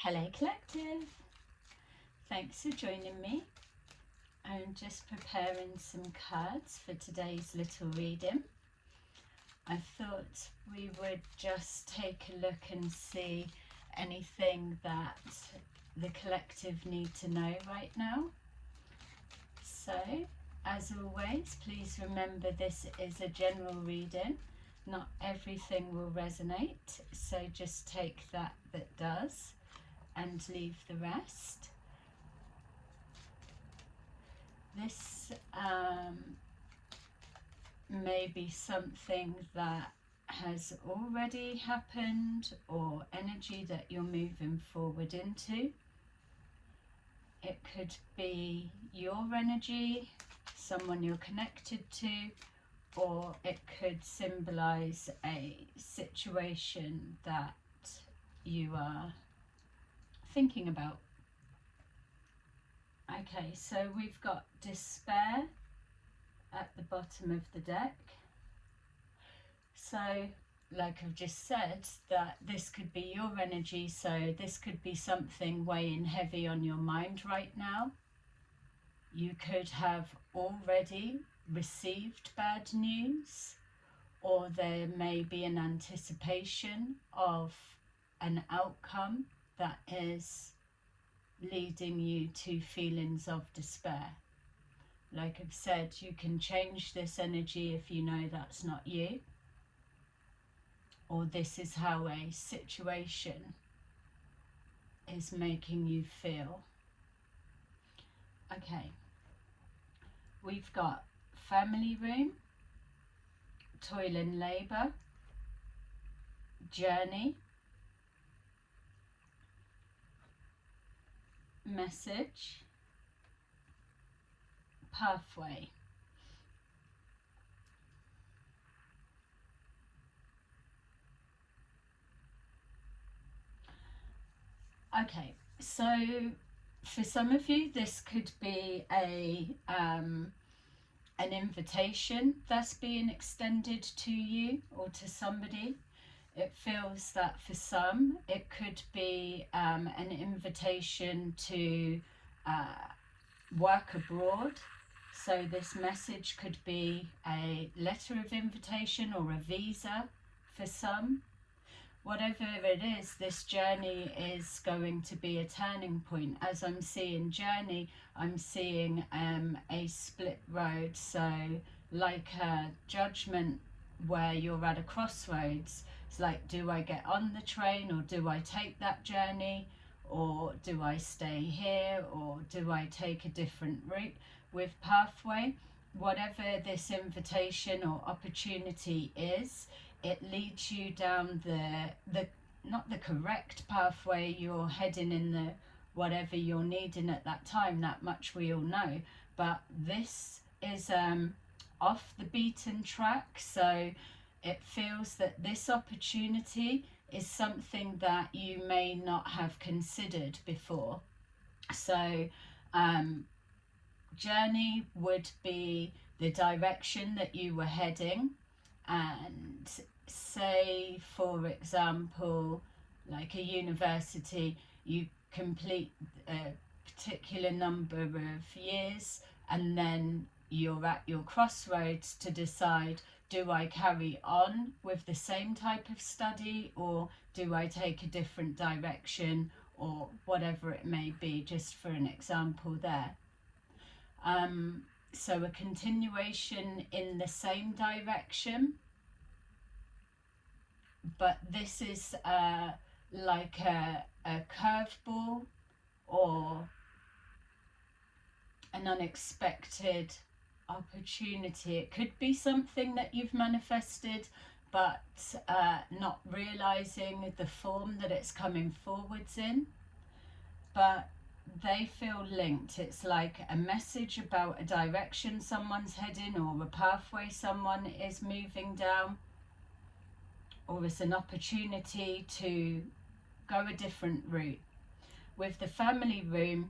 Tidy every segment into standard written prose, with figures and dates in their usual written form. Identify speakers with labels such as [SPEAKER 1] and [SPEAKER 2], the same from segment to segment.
[SPEAKER 1] Hello Collective, thanks for joining me. I'm just preparing some cards for today's little reading. I thought we would just take a look and see anything that the collective need to know right now. So, as always, please remember this is a general reading. Not everything will resonate, so just take that does and leave the rest. This may be something that has already happened or energy that you're moving forward into. It could be your energy, someone you're connected to, or it could symbolize a situation that you are thinking about. Okay, so we've got despair at the bottom of the deck. So, like I've just said, that this could be your energy, so this could be something weighing heavy on your mind right now. You could have already received bad news, or there may be an anticipation of an outcome that is leading you to feelings of despair. Like I've said, you can change this energy if you know that's not you, or this is how a situation is making you feel. Okay, we've got family room, toil and labour, journey, message, pathway. Okay, so for some of you this could be an invitation that's being extended to you or to somebody. It feels that for some it could be an invitation to work abroad. So this message could be a letter of invitation or a visa for some. Whatever it is, this journey is going to be a turning point. As I'm seeing journey, I'm seeing a split road. So like a judgment where you're at a crossroads. It's like, do I get on the train or do I take that journey? Or do I stay here, or do I take a different route? With pathway, whatever this invitation or opportunity is, it leads you down the not the correct pathway. You're heading in the whatever you're needing at that time. That much we all know. But this is off the beaten track, so it feels that this opportunity is something that you may not have considered before. So journey would be the direction that you were heading, and say for example like a university, you complete a particular number of years and then you're at your crossroads to decide, do I carry on with the same type of study or do I take a different direction, or whatever it may be, just for an example there. So a continuation in the same direction, but this is like a curveball or an unexpected opportunity. It could be something that you've manifested but not realizing the form that it's coming forwards in, but they feel linked. It's like a message about a direction someone's heading or a pathway someone is moving down, or it's an opportunity to go a different route. With the family room,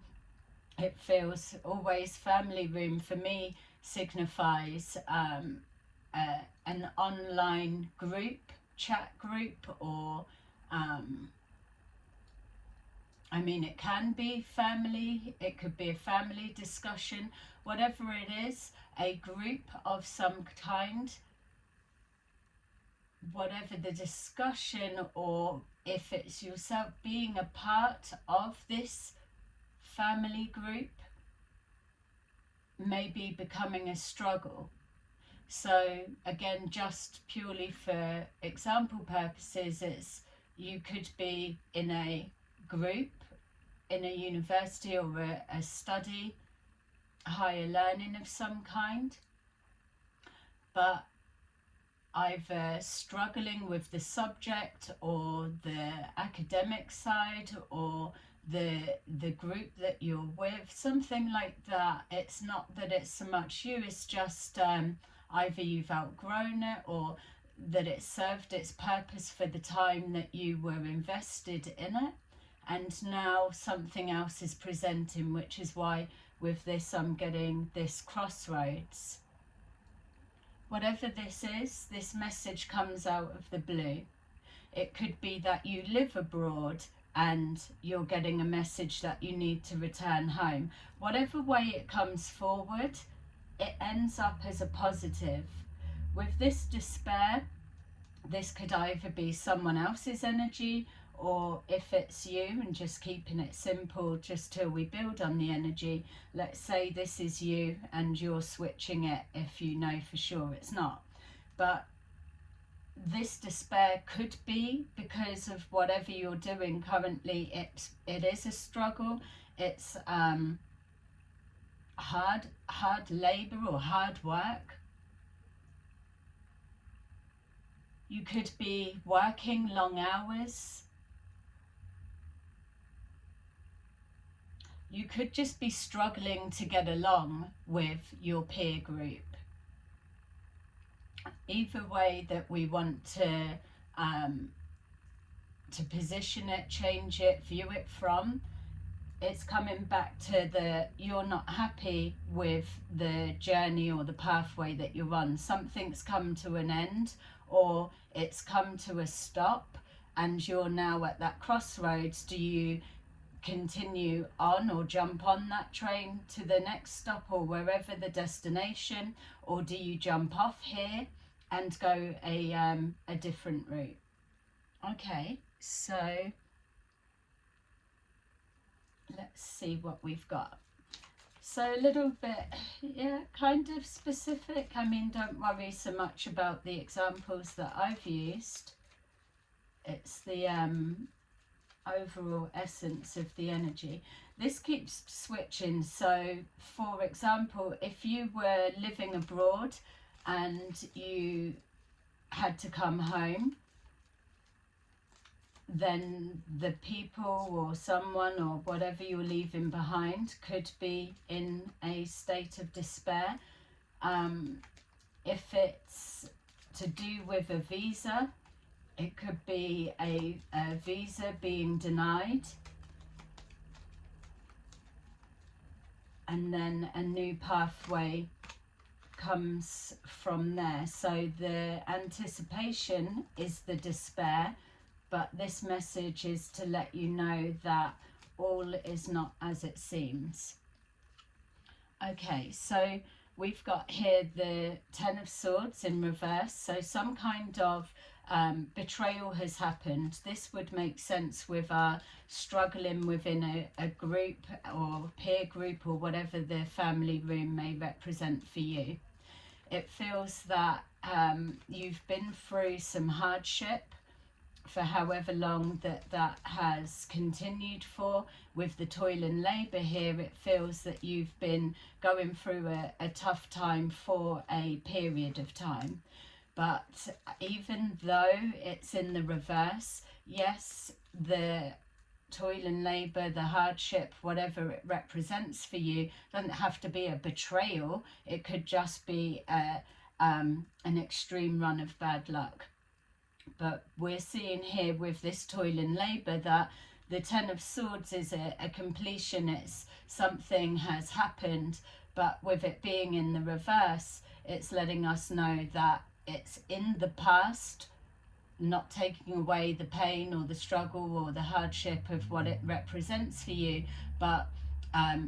[SPEAKER 1] it feels always family room for me signifies an online group, chat group, or I mean, it can be family, it could be a family discussion, whatever it is, a group of some kind, whatever the discussion, or if it's yourself being a part of this family group, may be becoming a struggle. So again, just purely for example purposes, it's you could be in a group in a university or a study, higher learning of some kind, but either struggling with the subject or the academic side or the group that you're with, something like that. It's not that it's so much you, it's just either you've outgrown it or that it served its purpose for the time that you were invested in it, and now something else is presenting, which is why with this I'm getting this crossroads. Whatever this is, this message comes out of the blue. It could be that you live abroad and you're getting a message that you need to return home. Whatever way it comes forward, it ends up as a positive. With this despair, this could either be someone else's energy, or if it's you, and just keeping it simple just till we build on the energy, let's say this is you and you're switching it if you know for sure it's not. But this despair could be because of whatever you're doing currently. It is a struggle. It's hard labor or hard work. You could be working long hours. You could just be struggling to get along with your peer group. Either way that we want to position it, change it, view it from, it's coming back to you're not happy with the journey or the pathway that you're on. Something's come to an end, or it's come to a stop, and you're now at that crossroads. Do you continue on or jump on that train to the next stop or wherever the destination, or do you jump off here and go a different route? Okay, so let's see what we've got. So a little bit, yeah, kind of specific. I mean, don't worry so much about the examples that I've used. It's the overall essence of the energy. This keeps switching. So for example, if you were living abroad and you had to come home, then the people or someone or whatever you're leaving behind could be in a state of despair. If it's to do with a visa, it could be a visa being denied, and then a new pathway comes from there. So the anticipation is the despair, but this message is to let you know that all is not as it seems. Okay, so we've got here the Ten of Swords in reverse. So some kind of betrayal has happened. This would make sense with our struggling within a group or peer group or whatever the family room may represent for you. It feels that you've been through some hardship for however long that has continued for. With the toil and labour here, it feels that you've been going through a tough time for a period of time. But even though it's in the reverse, yes, the toil and labour, the hardship, whatever it represents for you, doesn't have to be a betrayal. It could just be an extreme run of bad luck. But we're seeing here with this toil and labour that the Ten of Swords is a completion. It's something has happened, but with it being in the reverse, it's letting us know that it's in the past, not taking away the pain or the struggle or the hardship of what it represents for you, but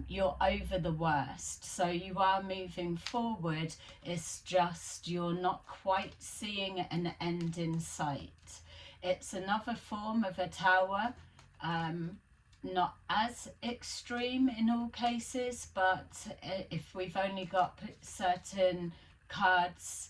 [SPEAKER 1] you're over the worst, so you are moving forward. It's just you're not quite seeing an end in sight. It's another form of a tower, not as extreme in all cases, but if we've only got certain cards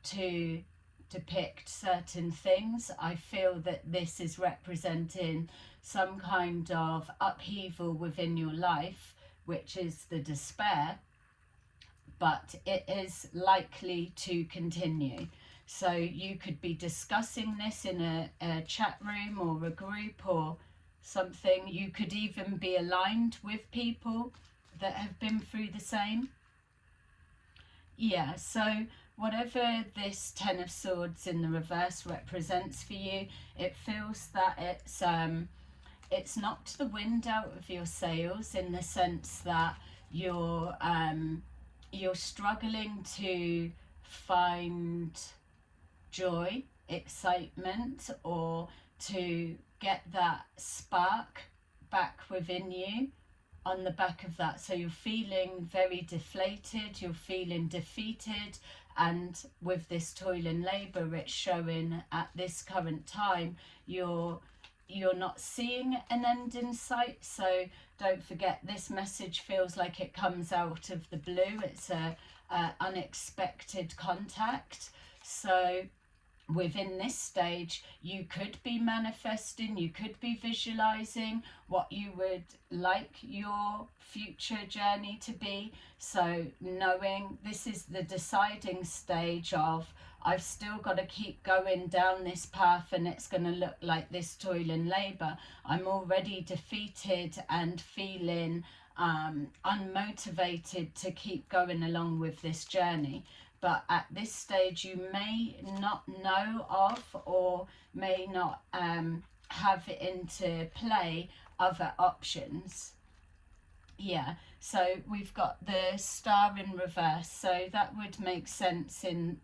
[SPEAKER 1] to depict certain things, I feel that this is representing some kind of upheaval within your life, which is the despair, but it is likely to continue. So you could be discussing this in a chat room or a group or something. You could even be aligned with people that have been through the same. Yeah, so whatever this Ten of Swords in the reverse represents for you, it feels that it's knocked the wind out of your sails, in the sense that you're struggling to find joy, excitement, or to get that spark back within you on the back of that. So you're feeling very deflated, you're feeling defeated, and with this toil and labour, it's showing at this current time you're not seeing an end in sight. So don't forget, this message feels like it comes out of the blue. It's a unexpected contact. So within this stage, you could be manifesting, you could be visualizing what you would like your future journey to be. So knowing this is the deciding stage of, I've still got to keep going down this path, and it's going to look like this toil and labor. I'm already defeated and feeling unmotivated to keep going along with this journey. But at this stage, you may not know of, or may not have into play other options. Yeah, so we've got the Star in reverse, so that would make sense in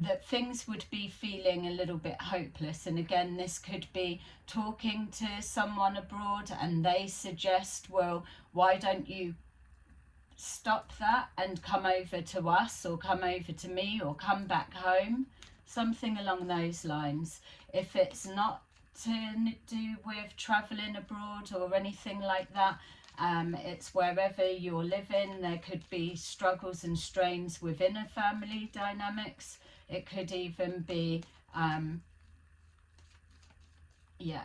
[SPEAKER 1] that things would be feeling a little bit hopeless. And again, this could be talking to someone abroad and they suggest, well, why don't you stop that and come over to us, or come over to me, or come back home, something along those lines. If it's not to do with traveling abroad or anything like that, it's wherever you're living. There could be struggles and strains within a family dynamics. It could even be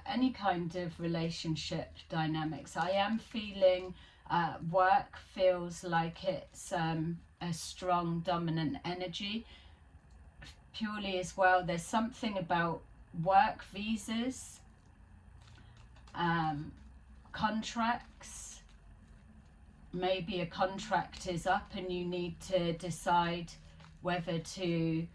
[SPEAKER 1] any kind of relationship dynamics. I am feeling work feels like it's a strong dominant energy, purely as well. There's something about work visas, contracts. Maybe a contract is up and you need to decide whether to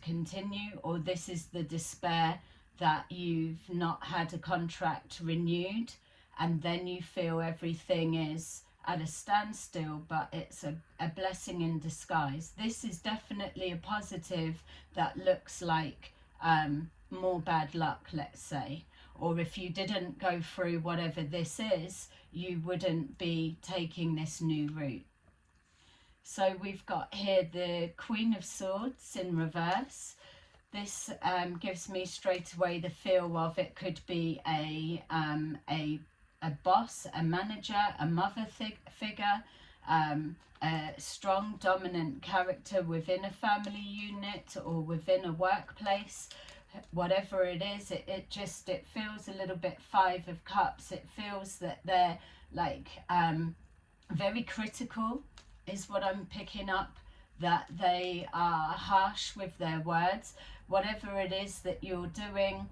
[SPEAKER 1] continue, or this is the despair that you've not had a contract renewed, and then you feel everything is at a standstill, but it's a blessing in disguise. This is definitely a positive that looks like more bad luck, let's say. Or if you didn't go through whatever this is, you wouldn't be taking this new route. So we've got here the Queen of Swords in reverse. This gives me straight away the feel of, it could be a boss, a manager, a mother figure, a strong dominant character within a family unit or within a workplace. Whatever it is, it feels a little bit Five of Cups. It feels that they're like very critical is what I'm picking up, that they are harsh with their words. Whatever it is that you're doing,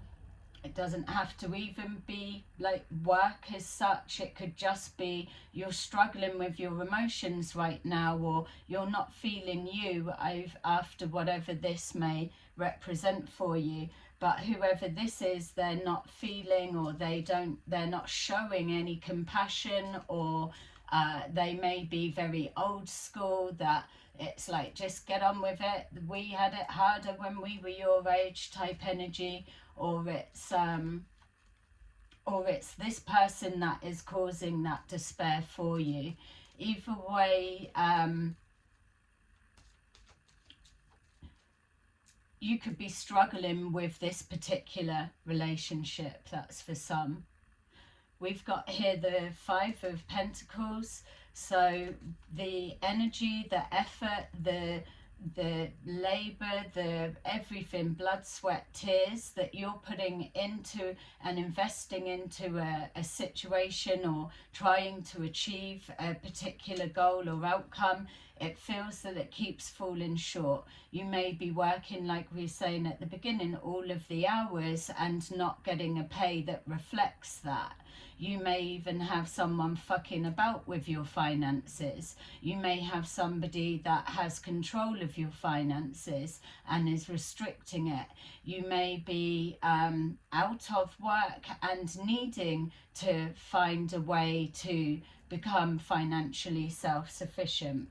[SPEAKER 1] it doesn't have to even be like work as such. It could just be you're struggling with your emotions right now, or you're not feeling you after whatever this may represent for you. But whoever this is, they're not feeling, or they're not showing any compassion, or they may be very old school, that It's like, just get on with it. We had it harder when we were your age type energy, or it's this person that is causing that despair for you. Either way, you could be struggling with this particular relationship. That's for some. We've got here the Five of Pentacles. So the energy, the effort, the labor, the everything, blood, sweat, tears that you're putting into and investing into a situation, or trying to achieve a particular goal or outcome, it feels that it keeps falling short. You may be working, like we were saying at the beginning, all of the hours and not getting a pay that reflects that. You may even have someone fucking about with your finances. You may have somebody that has control of your finances and is restricting it. You may be out of work and needing to find a way to become financially self-sufficient.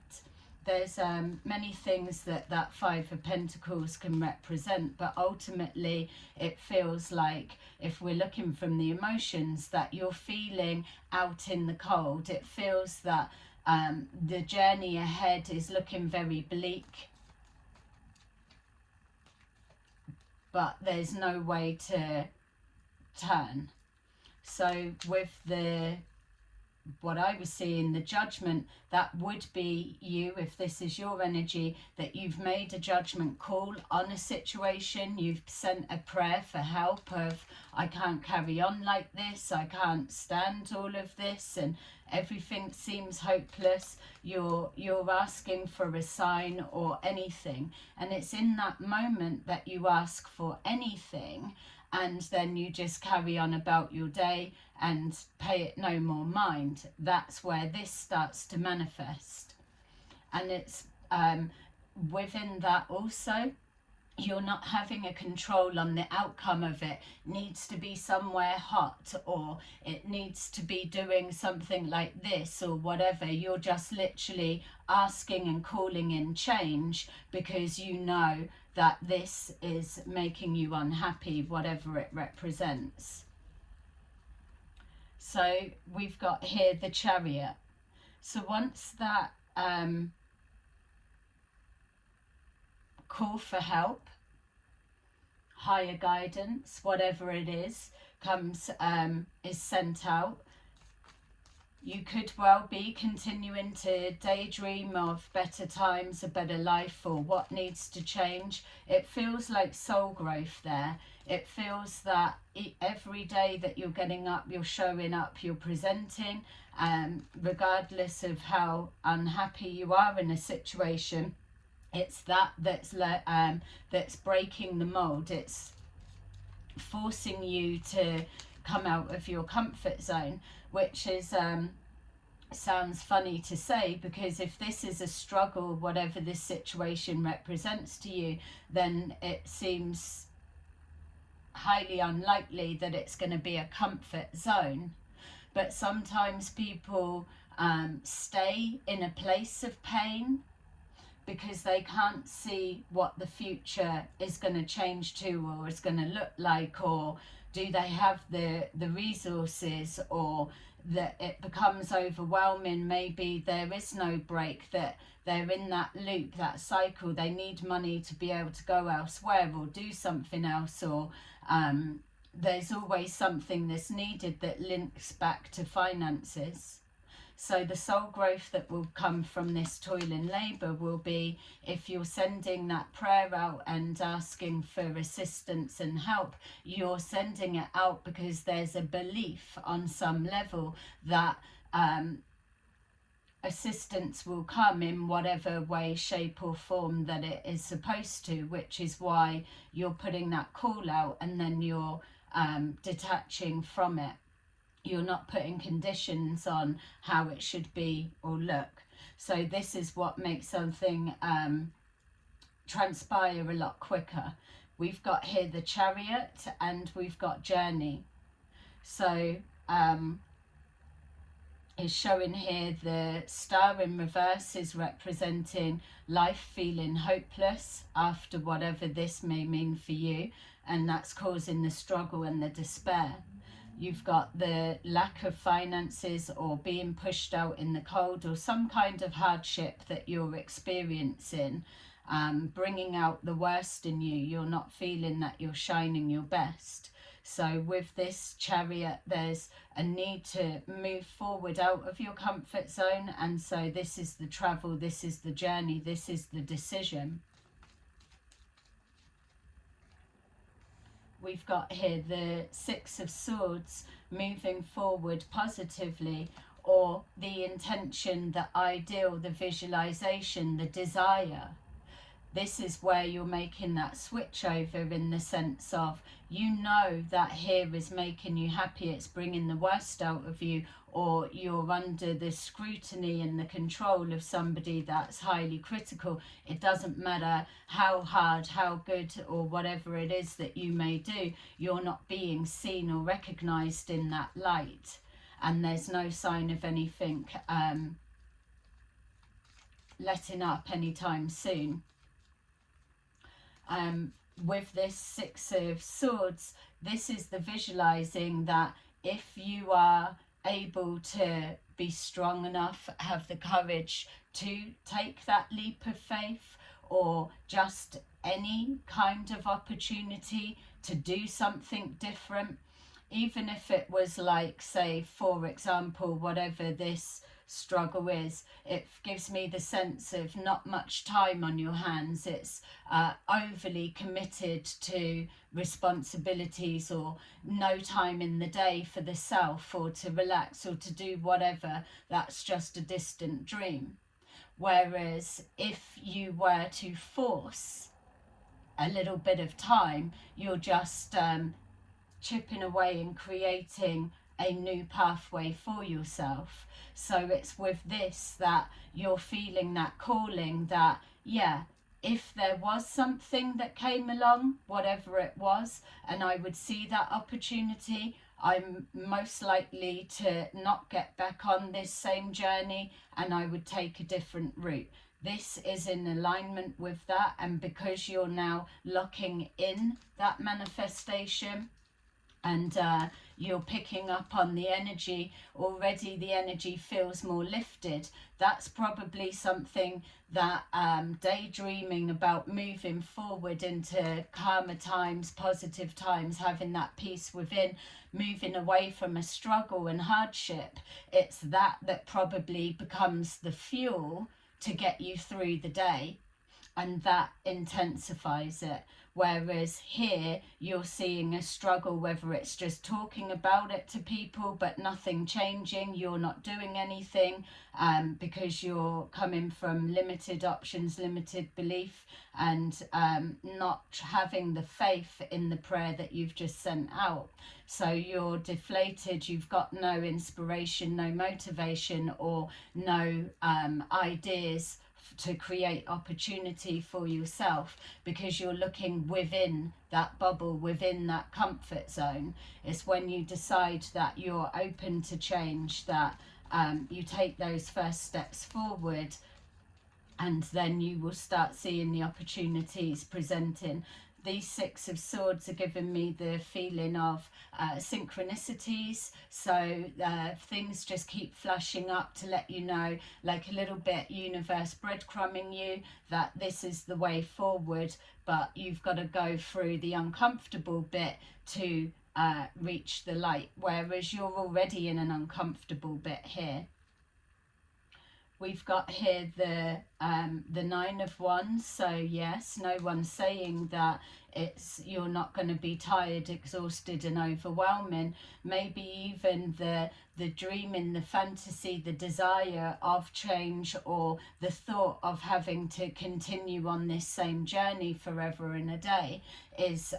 [SPEAKER 1] There's many things that Five of Pentacles can represent, but ultimately it feels like, if we're looking from the emotions, that you're feeling out in the cold. It feels that the journey ahead is looking very bleak, but there's no way to turn. So with what I was seeing, the judgment, that would be you, if this is your energy, that you've made a judgment call on a situation. You've sent a prayer for help of, I can't carry on like this, I can't stand all of this, and everything seems hopeless. You're asking for a sign or anything, and it's in that moment that you ask for anything, and then you just carry on about your day and pay it no more mind. That's where this starts to manifest. And it's within that also, you're not having a control on the outcome of it. Needs to be somewhere hot, or it needs to be doing something like this or whatever. You're just literally asking and calling in change, because you know that this is making you unhappy, whatever it represents. So we've got here the Chariot. So once that call for help, higher guidance, whatever it is, comes, is sent out, you could well be continuing to daydream of better times, a better life, or what needs to change. It feels like soul growth there. It feels that every day that you're getting up, you're showing up, you're presenting, regardless of how unhappy you are in a situation. It's that's breaking the mold. It's forcing you to come out of your comfort zone, which is sounds funny to say, because if this is a struggle, whatever this situation represents to you, then it seems highly unlikely that it's going to be a comfort zone. But sometimes people stay in a place of pain because they can't see what the future is going to change to, or is going to look like, or do they have the resources, or that it becomes overwhelming. Maybe there is no break, that they're in that loop, that cycle. They need money to be able to go elsewhere or do something else, or there's always something that's needed that links back to finances. So the soul growth that will come from this toil and labour will be, if you're sending that prayer out and asking for assistance and help, you're sending it out because there's a belief on some level that assistance will come in whatever way, shape or form that it is supposed to, which is why you're putting that call out, and then you're detaching from it. You're not putting conditions on how it should be or look. So this is what makes something transpire a lot quicker. We've got here the Chariot and we've got Journey. So is showing here the star in reverse is representing life feeling hopeless after whatever this may mean for you, and that's causing the struggle and the despair. You've got the lack of finances or being pushed out in the cold or some kind of hardship that you're experiencing, bringing out the worst in you. You're not feeling that you're shining your best. So with this Chariot, there's a need to move forward out of your comfort zone. And so this is the travel, this is the journey, this is the decision. We've got here the Six of Swords, moving forward positively, or the intention, the ideal, the visualization, the desire. This is where you're making that switch over, in the sense of, you know that here is making you happy, it's bringing the worst out of you, or you're under the scrutiny and the control of somebody that's highly critical. It doesn't matter how hard, how good, or whatever it is that you may do, you're not being seen or recognized in that light, and there's no sign of anything letting up anytime soon. With this Six of Swords, this is the visualizing that if you are able to be strong enough, have the courage to take that leap of faith, or just any kind of opportunity to do something different, even if it was like, say, for example, whatever this struggle is, it gives me the sense of not much time on your hands. It's overly committed to responsibilities, or no time in the day for the self, or to relax, or to do whatever. That's just a distant dream. Whereas if you were to force a little bit of time, you're just chipping away and creating a new pathway for yourself. So it's with this that you're feeling that calling, that, yeah, if there was something that came along, whatever it was, and I would see that opportunity, I'm most likely to not get back on this same journey, and I would take a different route. This is in alignment with that, and because you're now locking in that manifestation, and you're picking up on the energy already, the energy feels more lifted. That's probably something that daydreaming about moving forward into calmer times, positive times, having that peace within, moving away from a struggle and hardship, it's that probably becomes the fuel to get you through the day, and that intensifies it. Whereas here you're seeing a struggle, whether it's just talking about it to people but nothing changing, you're not doing anything, because you're coming from limited options, limited belief, and not having the faith in the prayer that you've just sent out. So you're deflated, you've got no inspiration, no motivation, or no ideas to create opportunity for yourself, because you're looking within that bubble, within that comfort zone. It's when you decide that you're open to change, that you take those first steps forward, and then you will start seeing the opportunities presenting. These Six of Swords are giving me the feeling of synchronicities. So things just keep flashing up to let you know, like a little bit universe breadcrumbing you, that this is the way forward, but you've got to go through the uncomfortable bit to reach the light, whereas you're already in an uncomfortable bit here. We've got here the Nine of Wands. So yes, no one's saying that you're not going to be tired, exhausted and overwhelming. Maybe even the dreaming, the fantasy, the desire of change, or the thought of having to continue on this same journey forever and a day is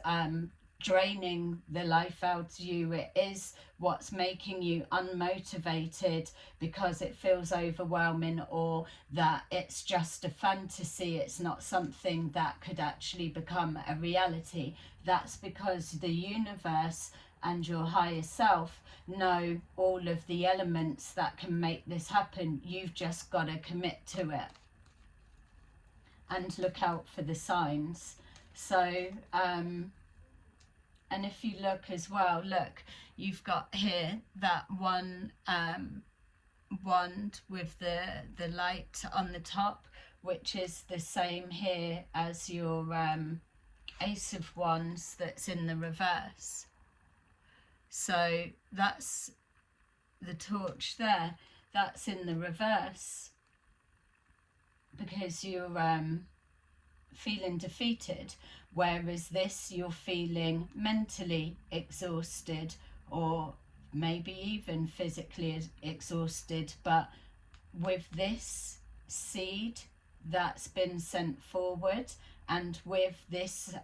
[SPEAKER 1] draining the life out of you. It is what's making you unmotivated, because it feels overwhelming, or that it's just a fantasy, it's not something that could actually become a reality. That's because the universe and your higher self know all of the elements that can make this happen. You've just got to commit to it and look out for the signs. So and if you look as well, look, you've got here that one wand with the light on the top, which is the same here as your Ace of Wands that's in the reverse. So that's the torch there, that's in the reverse because you're feeling defeated, whereas this, you're feeling mentally exhausted or maybe even physically exhausted. But with this seed that's been sent forward, and with this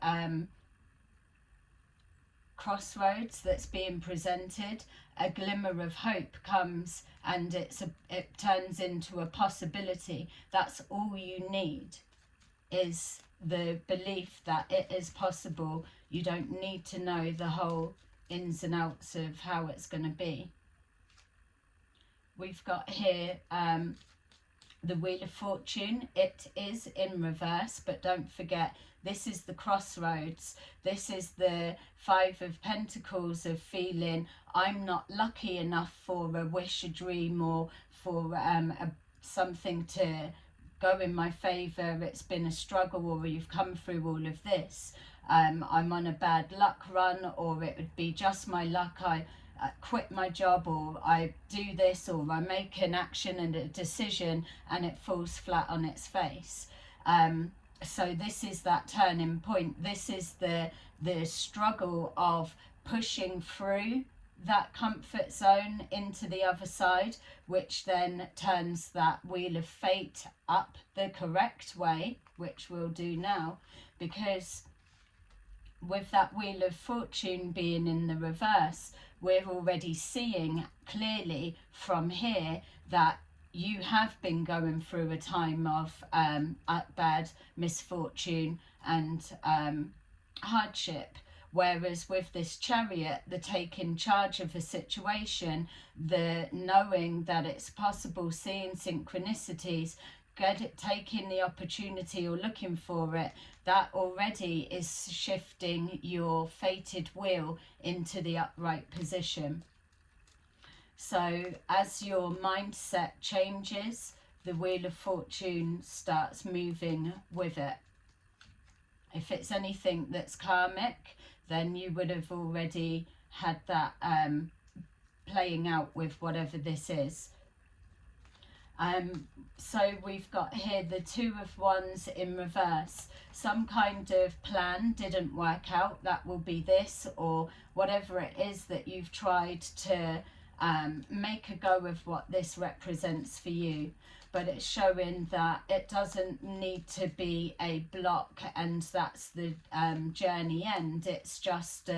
[SPEAKER 1] crossroads that's being presented, a glimmer of hope comes, and it turns into a possibility. That's all you need, is the belief that it is possible. You don't need to know the whole ins and outs of how it's going to be. We've got here the Wheel of Fortune. It is in reverse, but don't forget, this is the crossroads. This is the Five of Pentacles, of feeling I'm not lucky enough for a wish, a dream, or for something to go in my favour. It's been a struggle, or you've come through all of this. I'm on a bad luck run, or it would be just my luck. I quit my job, or I do this, or I make an action and a decision and it falls flat on its face. So this is that turning point. This is the struggle of pushing through that comfort zone into the other side, which then turns that Wheel of Fate up the correct way, which we'll do now, because with that Wheel of Fortune being in the reverse, we're already seeing clearly from here that you have been going through a time of bad misfortune and hardship. Whereas with this Chariot, the taking charge of a situation, the knowing that it's possible, seeing synchronicities, taking the opportunity or looking for it, that already is shifting your fated wheel into the upright position. So as your mindset changes, the Wheel of Fortune starts moving with it. If it's anything that's karmic, then you would have already had that playing out with whatever this is. So we've got here the Two of Wands in reverse. Some kind of plan didn't work out. That will be this, or whatever it is that you've tried to make a go of what this represents for you. But it's showing that it doesn't need to be a block and that's the journey end. It's just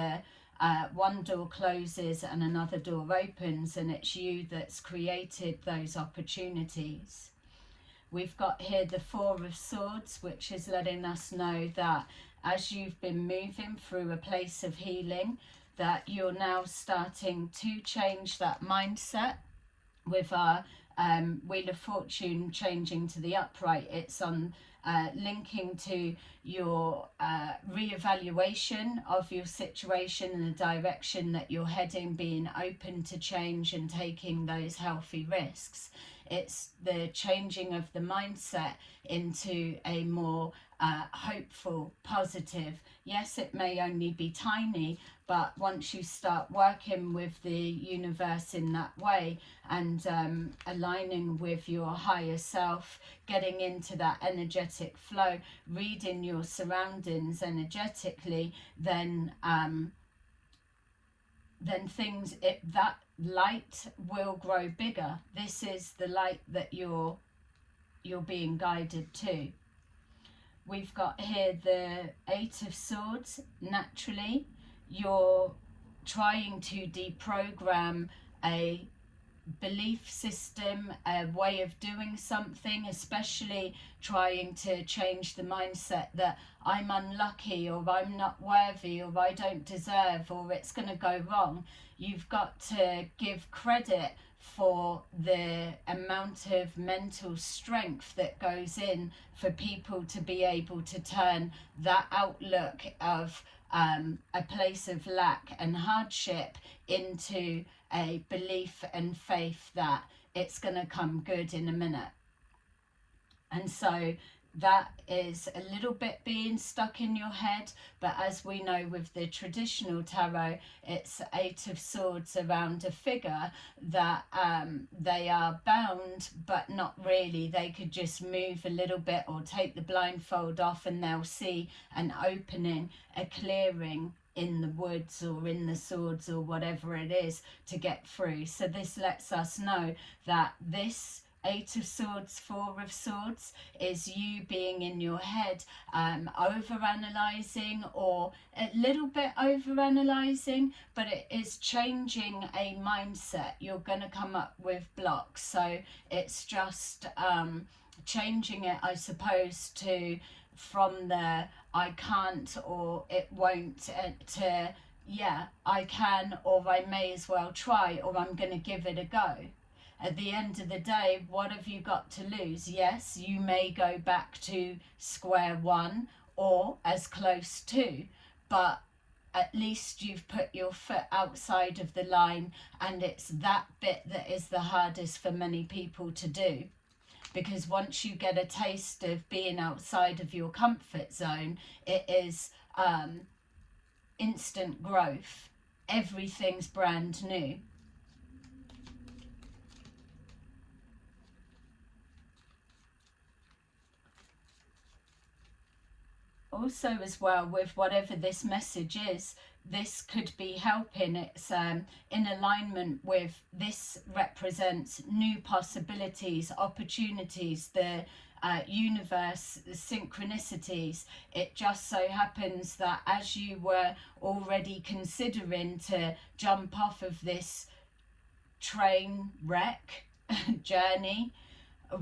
[SPEAKER 1] one door closes and another door opens, and it's you that's created those opportunities. We've got here the Four of Swords, which is letting us know that as you've been moving through a place of healing, that you're now starting to change that mindset. With our Wheel of Fortune changing to the upright, it's on linking to your re-evaluation of your situation and the direction that you're heading, being open to change and taking those healthy risks. It's the changing of the mindset into a more hopeful, positive. Yes, it may only be tiny, but once you start working with the universe in that way and aligning with your higher self, getting into that energetic flow, reading your surroundings energetically, then things, that light will grow bigger. This is the light that you're being guided to. We've got here the Eight of Swords. Naturally, you're trying to deprogram a belief system, a way of doing something, especially trying to change the mindset that I'm unlucky, or I'm not worthy, or I don't deserve, or it's going to go wrong. You've got to give credit for the amount of mental strength that goes in for people to be able to turn that outlook of a place of lack and hardship into a belief and faith that it's going to come good in a minute. And so that is a little bit being stuck in your head, but as we know with the traditional tarot, it's 8 of Swords around a figure that they are bound, but not really. They could just move a little bit or take the blindfold off and they'll see an opening, a clearing in the woods or in the swords or whatever it is to get through. So this lets us know that this 8 of Swords, 4 of Swords is you being in your head, over-analysing or a little bit over-analysing, but it is changing a mindset. You're going to come up with blocks. So it's just changing it, I suppose, to from the I can't or it won't to yeah, I can, or I may as well try, or I'm going to give it a go. At the end of the day, what have you got to lose? Yes, you may go back to square one or as close to, but at least you've put your foot outside of the line, and it's that bit that is the hardest for many people to do. Because once you get a taste of being outside of your comfort zone, it is instant growth. Everything's brand new. Also as well, with whatever this message is, this could be helping. It's in alignment with, this represents new possibilities, opportunities, the universe, synchronicities. It just so happens that as you were already considering to jump off of this train wreck journey,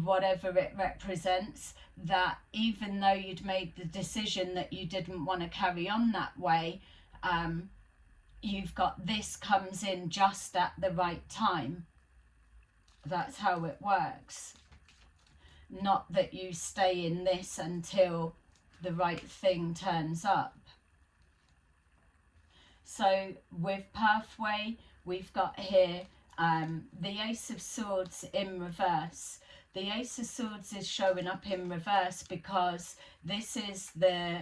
[SPEAKER 1] whatever it represents, that even though you'd made the decision that you didn't want to carry on that way, you've got this comes in just at the right time. That's how it works. Not that you stay in this until the right thing turns up. So with pathway, we've got here the Ace of Swords in reverse. The Ace of Swords is showing up in reverse because this is the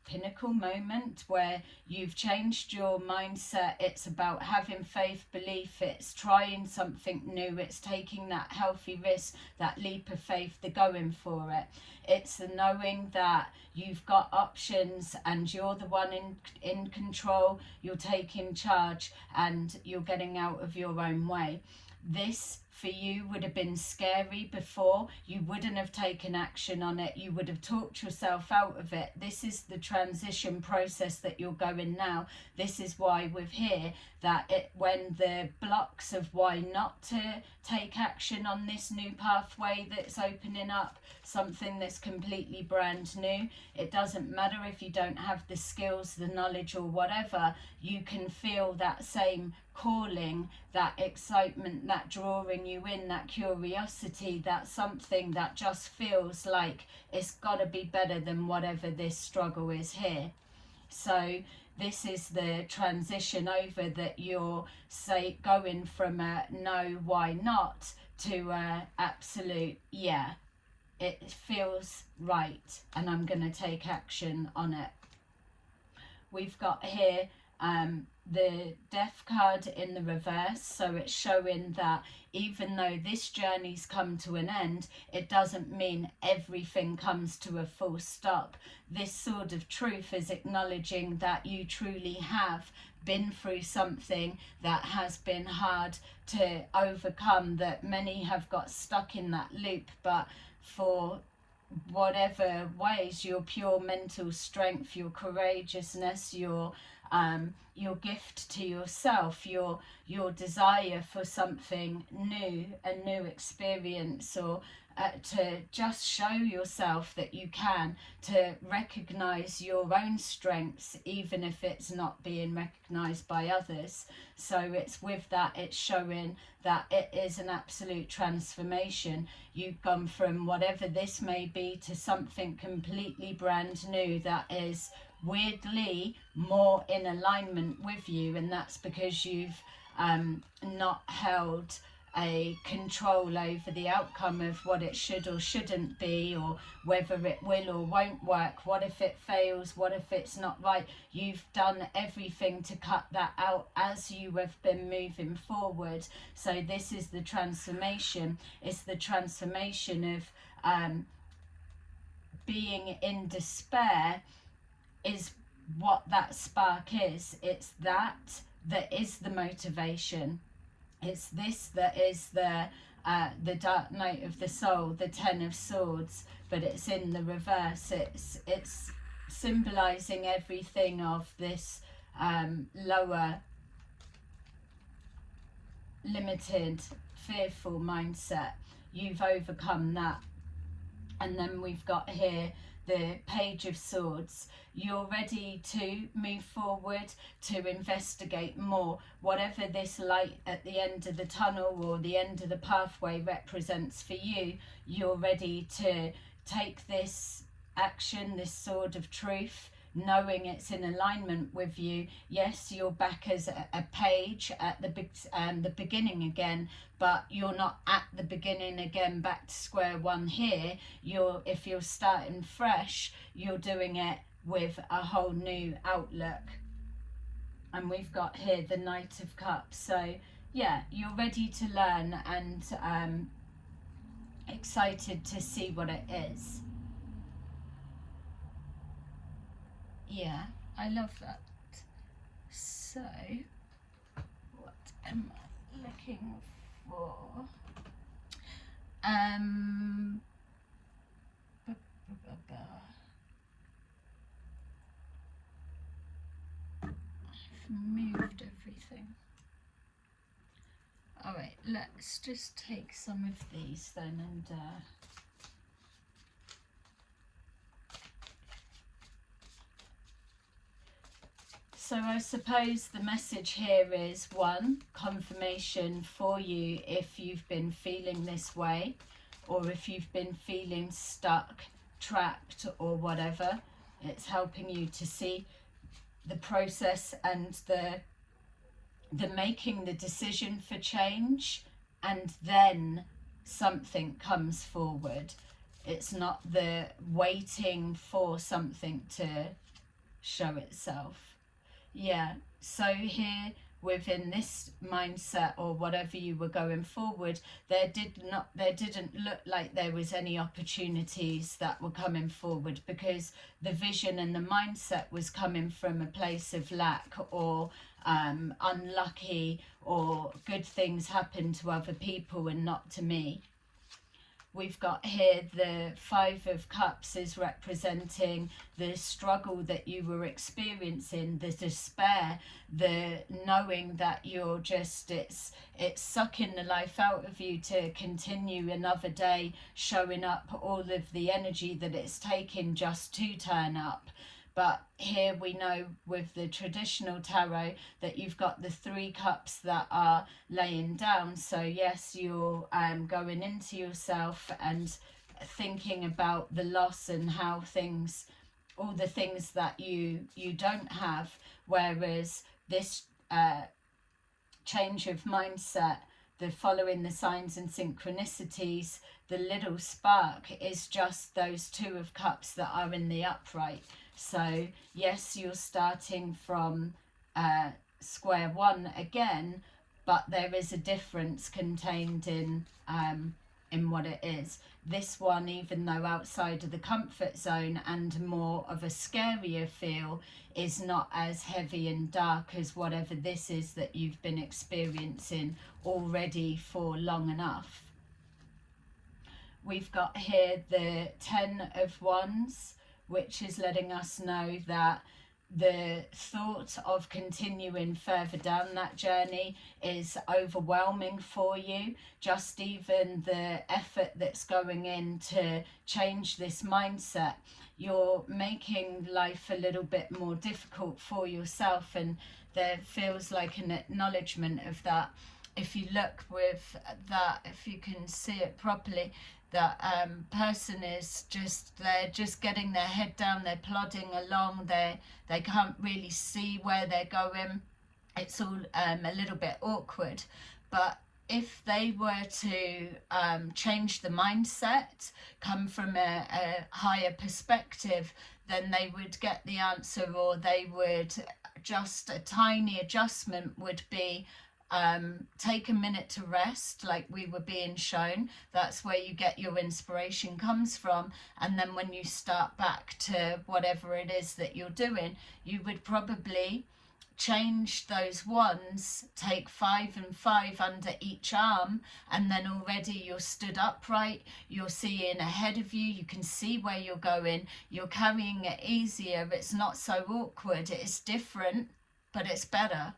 [SPEAKER 1] pinnacle moment where you've changed your mindset. It's about having faith, belief. It's trying something new. It's taking that healthy risk, that leap of faith, the going for it. It's the knowing that you've got options and you're the one in control. You're taking charge and you're getting out of your own way. This for you would have been scary before. You wouldn't have taken action on it. You would have talked yourself out of it. This is the transition process that you're going now. This is why we're here, that when the blocks of why not to take action on this new pathway that's opening up, something that's completely brand new, it doesn't matter if you don't have the skills, the knowledge or whatever, you can feel that same calling, that excitement, that drawing you in, that curiosity, that something that just feels like it's got to be better than whatever this struggle is here. So this is the transition over, that you're going from a no, why not, to a absolute yeah, it feels right and I'm going to take action on it. We've got here the Death card in the reverse, so it's showing that even though this journey's come to an end, it doesn't mean everything comes to a full stop. This Sword of Truth is acknowledging that you truly have been through something that has been hard to overcome, that many have got stuck in that loop, but for whatever ways, your pure mental strength, your courageousness, your gift to yourself, your desire for something new, a new experience, or to just show yourself that you can, to recognize your own strengths, even if it's not being recognized by others. So it's with that, it's showing that it is an absolute transformation. You've gone from whatever this may be to something completely brand new that is weirdly more in alignment with you, and that's because you've not held a control over the outcome of what it should or shouldn't be, or whether it will or won't work. What if it fails? What if it's not right? You've done everything to cut that out as you have been moving forward. So this is the transformation. It's the transformation of being in despair is what that spark is. It's that is the motivation. It's this that is the dark night of the soul, the 10 of swords, but it's in the reverse. It's symbolizing everything of this lower, limited, fearful mindset. You've overcome that. And then we've got here the Page of Swords. You're ready to move forward, to investigate more. Whatever this light at the end of the tunnel or the end of the pathway represents for you, you're ready to take this action, this sword of truth, knowing it's in alignment with you. Yes, you're back as a page at the beginning again, but you're not at the beginning again, back to square one here. If you're starting fresh, you're doing it with a whole new outlook. And we've got here the Knight of Cups. So yeah, you're ready to learn and excited to see what it is. Yeah, I love that. So, what am I looking for? I've moved everything. Alright, let's just take some of these then and so I suppose the message here is, one, confirmation for you if you've been feeling this way, or if you've been feeling stuck, trapped, or whatever. It's helping you to see the process and the making the decision for change, and then something comes forward. It's not the waiting for something to show itself. Yeah, so here within this mindset or whatever you were going forward, there didn't look like there was any opportunities that were coming forward, because the vision and the mindset was coming from a place of lack or unlucky, or good things happen to other people and not to me. We've got here the Five of Cups is representing the struggle that you were experiencing, the despair, the knowing that you're just, it's sucking the life out of you to continue another day, showing up all of the energy that it's taking just to turn up. But here we know with the traditional tarot that you've got the 3 cups that are laying down. So yes, you're going into yourself and thinking about the loss and how things, all the things that you don't have. Whereas this change of mindset, the following the signs and synchronicities, the little spark is just those 2 of cups that are in the upright. So yes, you're starting from square one again, but there is a difference contained in what it is. This one, even though outside of the comfort zone and more of a scarier feel, is not as heavy and dark as whatever this is that you've been experiencing already for long enough. We've got here the 10 of Wands, which is letting us know that the thought of continuing further down that journey is overwhelming for you. Just even the effort that's going in to change this mindset, you're making life a little bit more difficult for yourself, and there feels like an acknowledgement of that. If you look with that, if you can see it properly, that person is just, they're just getting their head down, they're plodding along, they can't really see where they're going. It's all a little bit awkward. But if they were to change the mindset, come from a higher perspective, then they would get the answer, or they would, just a tiny adjustment would be, take a minute to rest, like we were being shown. That's where you get your inspiration comes from. And then when you start back to whatever it is that you're doing, you would probably change those ones, take 5 and 5 under each arm, and then already you're stood upright, you're seeing ahead of you, you can see where you're going, you're carrying it easier, it's not so awkward, it's different, but it's better.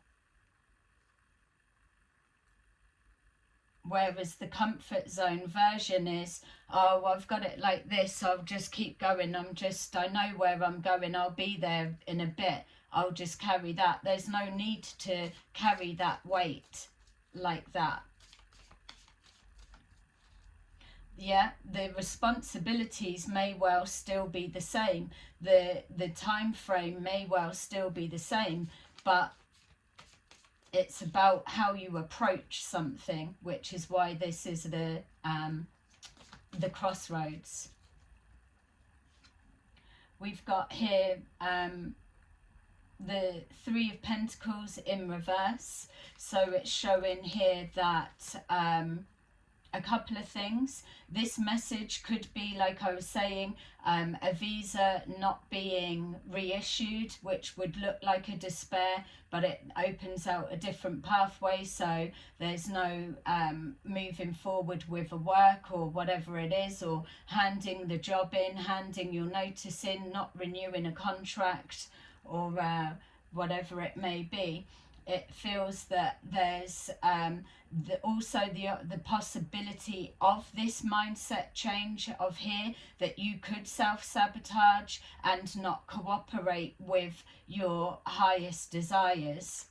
[SPEAKER 1] Whereas the comfort zone version is, oh, I've got it like this, I'll just keep going, I know where I'm going, I'll be there in a bit, I'll just carry that. There's no need to carry that weight like that. Yeah, the responsibilities may well still be the same, the time frame may well still be the same, but it's about how you approach something, which is why this is the crossroads. We've got here the 3 of Pentacles in reverse. So it's showing here that a couple of things. This message could be, like I was saying, a visa not being reissued, which would look like a despair, but it opens out a different pathway, so there's no moving forward with a work or whatever it is, or handing the job in, handing your notice in, not renewing a contract, or whatever it may be. It feels that there's also the possibility of this mindset change of here, that you could self-sabotage and not cooperate with your highest desires.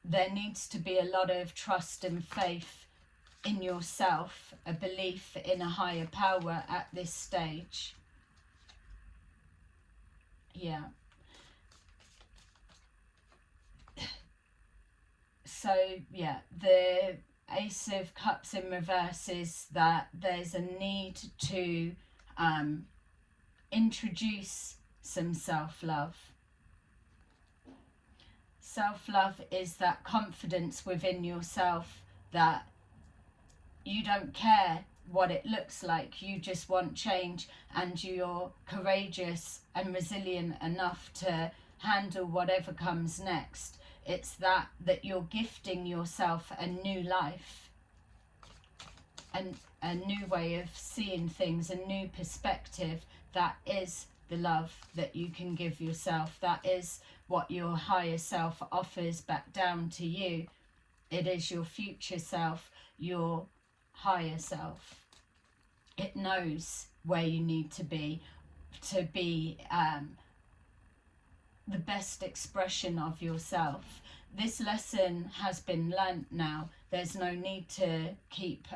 [SPEAKER 1] There needs to be a lot of trust and faith in yourself, a belief in a higher power at this stage. Yeah. So yeah, the Ace of Cups in reverse is that there's a need to introduce some self-love. Self-love is that confidence within yourself that you don't care what it looks like, you just want change, and you're courageous and resilient enough to handle whatever comes next. It's that you're gifting yourself a new life, and a new way of seeing things, a new perspective. That is the love that you can give yourself. That is what your higher self offers back down to you. It is your future self, your higher self. It knows where you need to be the best expression of yourself. This lesson has been learnt now. There's no need to keep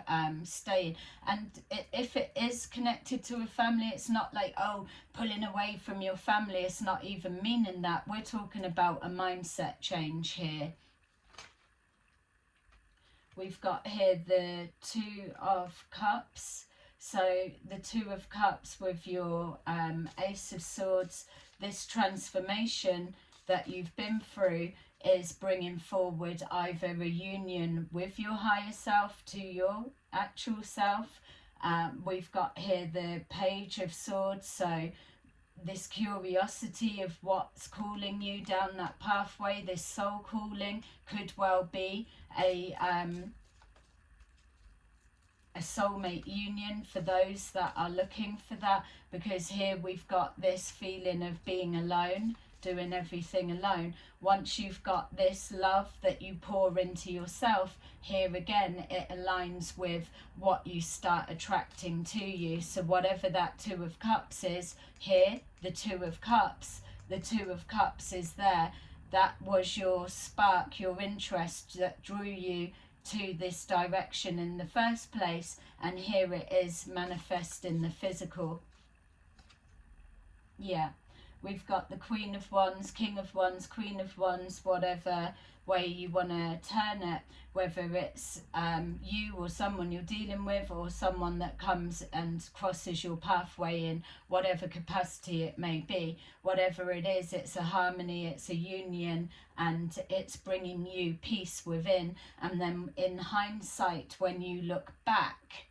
[SPEAKER 1] staying. And if it is connected to a family, it's not like, oh, pulling away from your family. It's not even meaning that. We're talking about a mindset change here. We've got here the 2 of Cups. So the 2 of Cups with your Ace of Swords, this transformation that you've been through is bringing forward either a union with your higher self to your actual self. We've got here the Page of Swords, so this curiosity of what's calling you down that pathway, this soul calling, could well be a soulmate union for those that are looking for that, because here we've got this feeling of being alone, doing everything alone. Once you've got this love that you pour into yourself, here again it aligns with what you start attracting to you. So whatever that Two of Cups is, here the Two of Cups is there. That was your spark, your interest that drew you to this direction in the first place, and here it is manifest in the physical. Yeah, we've got the Queen of Wands, King of Wands, Queen of Wands, whatever way you want to turn it, whether it's you or someone you're dealing with, or someone that comes and crosses your pathway in whatever capacity it may be. Whatever it is, it's a harmony, it's a union, and it's bringing you peace within. And then in hindsight, when you look back,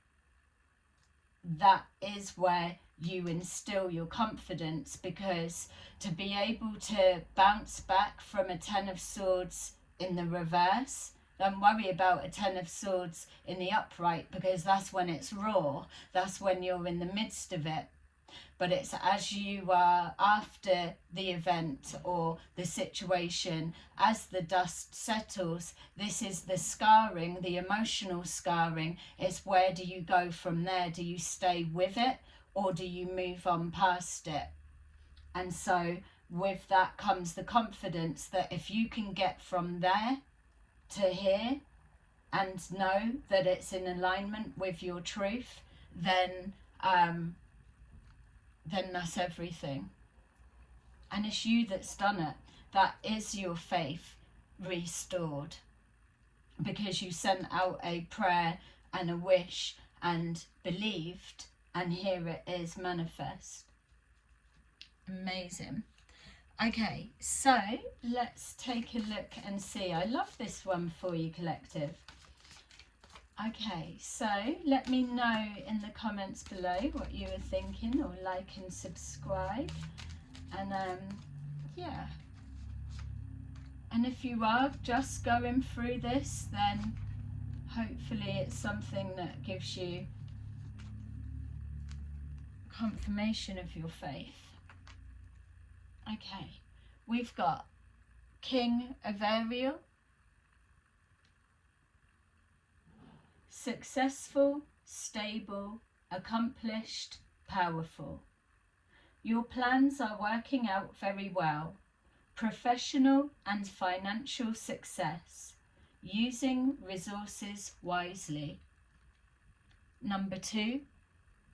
[SPEAKER 1] that is where you instill your confidence, because to be able to bounce back from a Ten of Swords in the reverse, don't worry about a Ten of Swords in the upright, because that's when it's raw, that's when you're in the midst of it. But it's as you are after the event or the situation, as the dust settles, this is the scarring, the emotional scarring. It's where do you go from there? Do you stay with it, or do you move on past it? And so with that comes the confidence that if you can get from there to here and know that it's in alignment with your truth, then that's everything. And it's you that's done it. That is your faith restored, because you sent out a prayer and a wish and believed, and here it is manifest. Amazing. Okay, so let's take a look and see. I love this one for you, collective. Okay, so let me know in the comments below what you were thinking, or like and subscribe. And yeah, and if you are just going through this, then hopefully it's something that gives you confirmation of your faith. Okay, we've got King of Ariel. Successful, stable, accomplished, powerful. Your plans are working out very well. Professional and financial success. Using resources wisely. Number 2,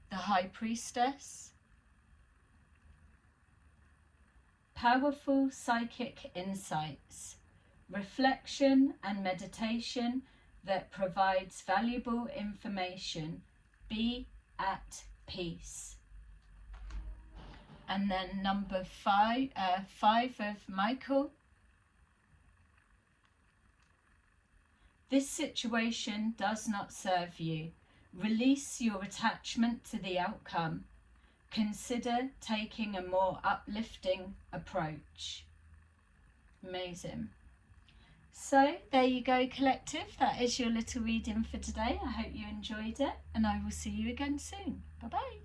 [SPEAKER 1] the High Priestess. Powerful psychic insights. Reflection and meditation that provides valuable information. Be at peace. And then number 5 of Michael. This situation does not serve you. Release your attachment to the outcome. Consider taking a more uplifting approach. Amazing. So there you go, collective. That is your little reading for today. I hope you enjoyed it, and I will see you again soon. Bye bye.